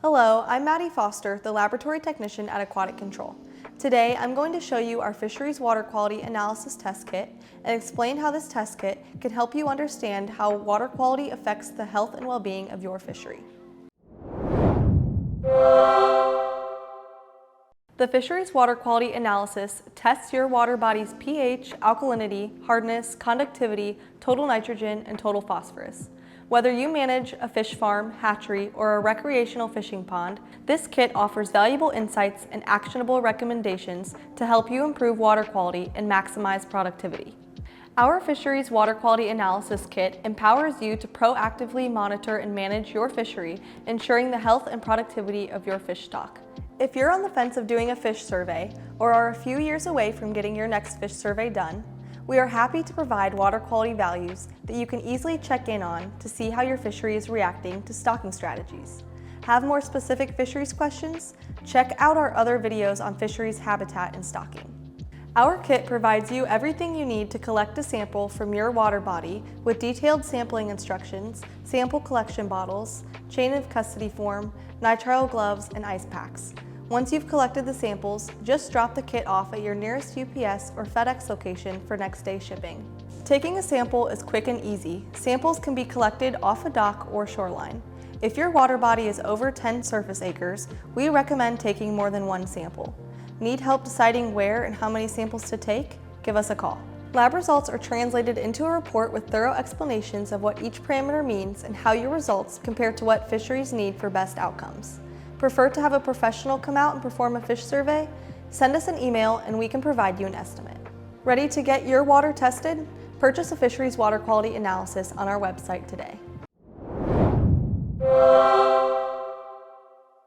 Hello, I'm Maddie Foster, the laboratory technician at Aquatic Control. Today, I'm going to show you our Fisheries Water Quality Analysis test kit and explain how this test kit can help you understand how water quality affects the health and well-being of your fishery. The Fisheries Water Quality Analysis tests your water body's pH, alkalinity, hardness, conductivity, total nitrogen, and total phosphorus. Whether you manage a fish farm, hatchery, or a recreational fishing pond, this kit offers valuable insights and actionable recommendations to help you improve water quality and maximize productivity. Our Fisheries Water Quality Analysis Kit empowers you to proactively monitor and manage your fishery, ensuring the health and productivity of your fish stock. If you're on the fence of doing a fish survey or are a few years away from getting your next fish survey done, we are happy to provide water quality values that you can easily check in on to see how your fishery is reacting to stocking strategies. Have more specific fisheries questions? Check out our other videos on fisheries habitat and stocking. Our kit provides you everything you need to collect a sample from your water body with detailed sampling instructions, sample collection bottles, chain of custody form, nitrile gloves, and ice packs. Once you've collected the samples, just drop the kit off at your nearest UPS or FedEx location for next day shipping. Taking a sample is quick and easy. Samples can be collected off a dock or shoreline. If your water body is over 10 surface acres, we recommend taking more than one sample. Need help deciding where and how many samples to take? Give us a call. Lab results are translated into a report with thorough explanations of what each parameter means and how your results compare to what fisheries need for best outcomes. Prefer to have a professional come out and perform a fish survey? Send us an email and we can provide you an estimate. Ready to get your water tested? Purchase a Fisheries Water Quality Analysis on our website today.